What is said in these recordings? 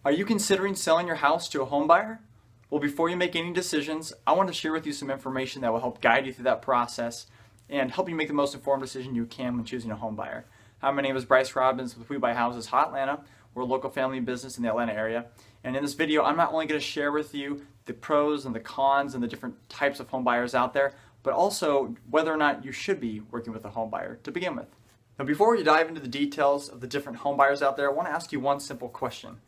Are you considering selling your house to a home buyer? Well, before you make any decisions, I want to share with you some information that will help guide you through that process and help you make the most informed decision you can when choosing a home buyer. Hi, my name is Bryce Robbins with Buy Houses Hotlanta. We're a local family business in the Atlanta area. And in this video, I'm not only going to share with you the pros and the cons and the different types of home buyers out there, but also whether or not you should be working with a home buyer to begin with. Now, before you dive into the details of the different home buyers out there, I want to ask you one simple question.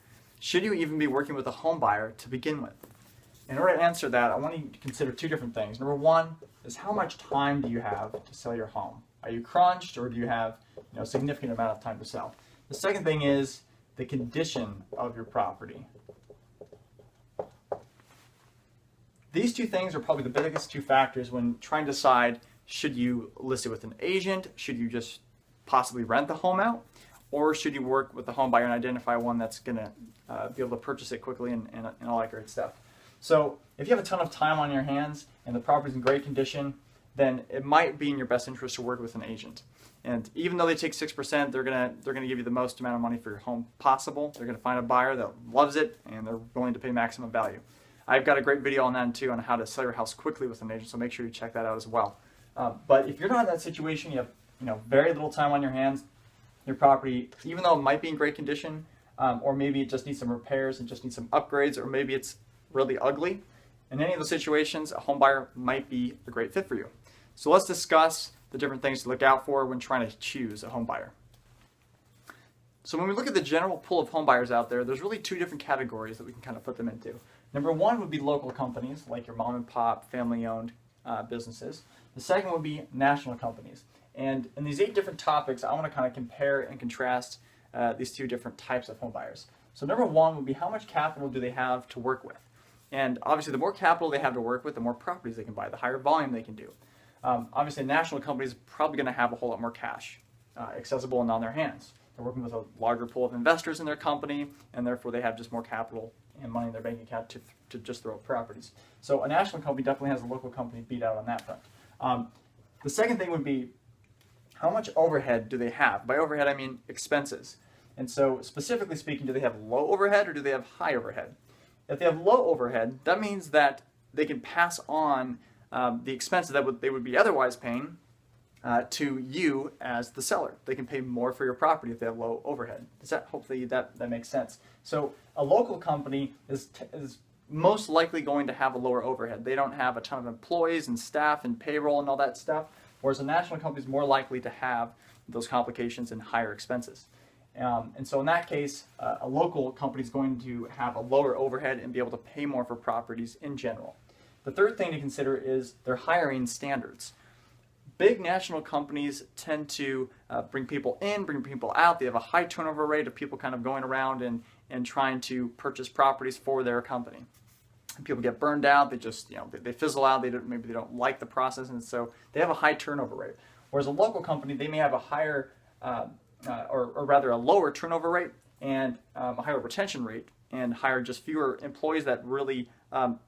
Should you even be working with a home buyer to begin with? In order to answer that, I want you to consider two different things. Number one is, how much time do you have to sell your home? Are you crunched, or do you have a significant amount of time to sell? The second thing is the condition of your property. These two things are probably the biggest two factors when trying to decide, should you list it with an agent, should you just possibly rent the home out, or should you work with the home buyer and identify one that's going to be able to purchase it quickly and all that great stuff. So if you have a ton of time on your hands and the property's in great condition, then it might be in your best interest to work with an agent. And even though they take 6%, they're gonna give you the most amount of money for your home possible. They're gonna find a buyer that loves it and they're willing to pay maximum value. I've got a great video on that too, on how to sell your house quickly with an agent, so make sure you check that out as well. But if you're not in that situation, you have very little time on your hands, your property, even though it might be in great condition, or maybe it just needs some repairs and just needs some upgrades, or maybe it's really ugly. In any of those situations, a home buyer might be a great fit for you. So let's discuss the different things to look out for when trying to choose a home buyer. So when we look at the general pool of home buyers out there, there's really two different categories that we can kind of put them into. Number one would be local companies, like your mom and pop, family-owned businesses. The second would be national companies. And in these 8 different topics, I want to kind of compare and contrast these two different types of home buyers. So number one would be, how much capital do they have to work with? And obviously, the more capital they have to work with, the more properties they can buy, the higher volume they can do. Obviously, national companies are probably going to have a whole lot more cash accessible and on their hands. They're working with a larger pool of investors in their company, and therefore they have just more capital and money in their bank account to just throw at properties. So a national company definitely has a local company beat out on that front. The second thing would be, how much overhead do they have? By overhead, I mean expenses. And so specifically speaking, do they have low overhead or do they have high overhead? If they have low overhead, that means that they can pass on the expenses that they would be otherwise paying to you as the seller. They can pay more for your property if they have low overhead. Hopefully that makes sense. So a local company is most likely going to have a lower overhead. They don't have a ton of employees and staff and payroll and all that stuff, whereas a national company is more likely to have those complications and higher expenses. And so in that case, a local company is going to have a lower overhead and be able to pay more for properties in general. The third thing to consider is their hiring standards. Big national companies tend to bring people in, bring people out. They have a high turnover rate of people kind of going around and trying to purchase properties for their company. People get burned out. They just, they fizzle out. Maybe they don't like the process, and so they have a high turnover rate. Whereas a local company, they may have a higher, or rather a lower turnover rate and a higher retention rate, and hire just fewer employees that really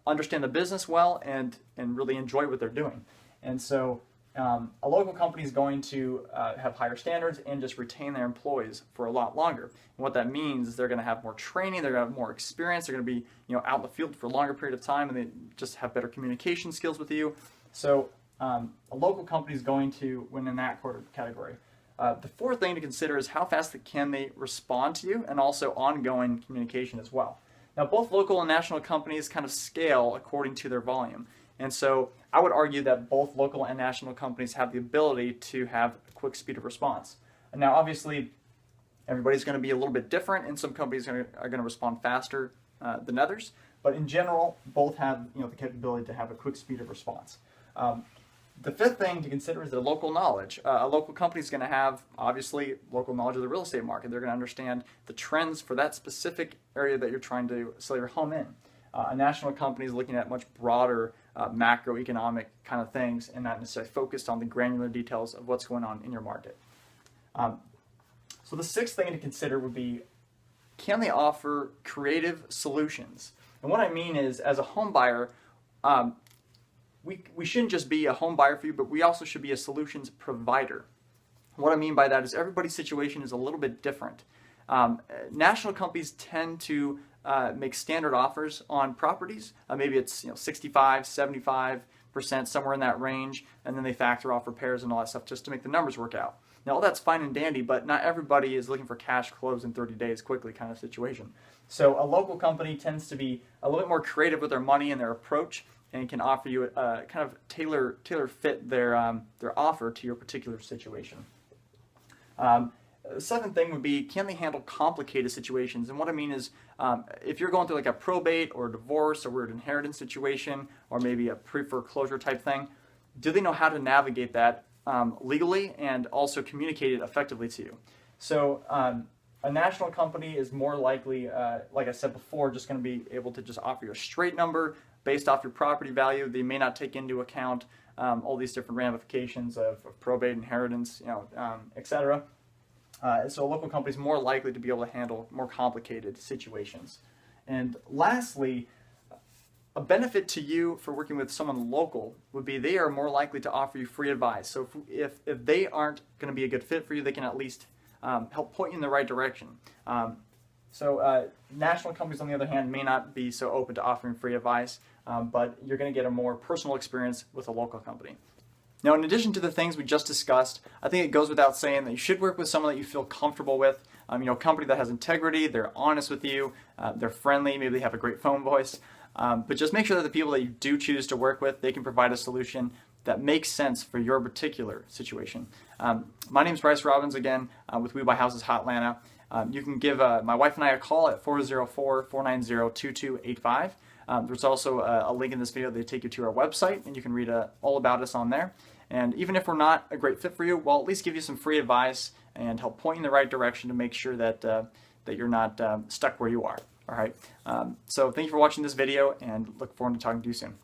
understand the business well and really enjoy what they're doing. And so a local company is going to have higher standards and just retain their employees for a lot longer. And what that means is they're going to have more training, they're going to have more experience, they're going to be out in the field for a longer period of time, and they just have better communication skills with you. So a local company is going to win in that category. The fourth thing to consider is, how fast can they respond to you, and also ongoing communication as well. Now, both local and national companies kind of scale according to their volume. And so I would argue that both local and national companies have the ability to have a quick speed of response. And now, obviously, everybody's going to be a little bit different, and some companies are going to respond faster than others. But in general, both have the capability to have a quick speed of response. The fifth thing to consider is their local knowledge. A local company is going to have, obviously, local knowledge of the real estate market. They're going to understand the trends for that specific area that you're trying to sell your home in. A national company is looking at much broader macroeconomic kind of things, and not necessarily focused on the granular details of what's going on in your market. So the sixth thing to consider would be, can they offer creative solutions? And what I mean is, as a home buyer, we shouldn't just be a home buyer for you, but we also should be a solutions provider. What I mean by that is, everybody's situation is a little bit different. National companies tend to make standard offers on properties. Maybe it's 65, 75%, somewhere in that range, and then they factor off repairs and all that stuff just to make the numbers work out. Now, all that's fine and dandy, but not everybody is looking for cash close in 30 days quickly kind of situation. So a local company tends to be a little bit more creative with their money and their approach, and can offer you a kind of tailor fit their offer to your particular situation. The seventh thing would be, can they handle complicated situations? And what I mean is, if you're going through like a probate or a divorce or weird inheritance situation, or maybe a pre-foreclosure type thing, do they know how to navigate that legally and also communicate it effectively to you? So a national company is more likely, like I said before, just going to be able to just offer you a straight number based off your property value. They may not take into account all these different ramifications of probate, inheritance, etc. So a local company is more likely to be able to handle more complicated situations. And lastly, a benefit to you for working with someone local would be they are more likely to offer you free advice. So if they aren't going to be a good fit for you, they can at least help point you in the right direction. National companies, on the other hand, may not be so open to offering free advice, but you're going to get a more personal experience with a local company. Now, in addition to the things we just discussed, I think it goes without saying that you should work with someone that you feel comfortable with. A company that has integrity, they're honest with you, they're friendly, maybe they have a great phone voice. But just make sure that the people that you do choose to work with, they can provide a solution that makes sense for your particular situation. My name is Bryce Robbins, again, with Buy Houses Hotlanta. You can give my wife and I a call at 404-490-2285. There's also a link in this video that take you to our website, and you can read all about us on there. And even if we're not a great fit for you, we'll at least give you some free advice and help point you in the right direction to make sure that that you're not stuck where you are. All right. So thank you for watching this video, and look forward to talking to you soon.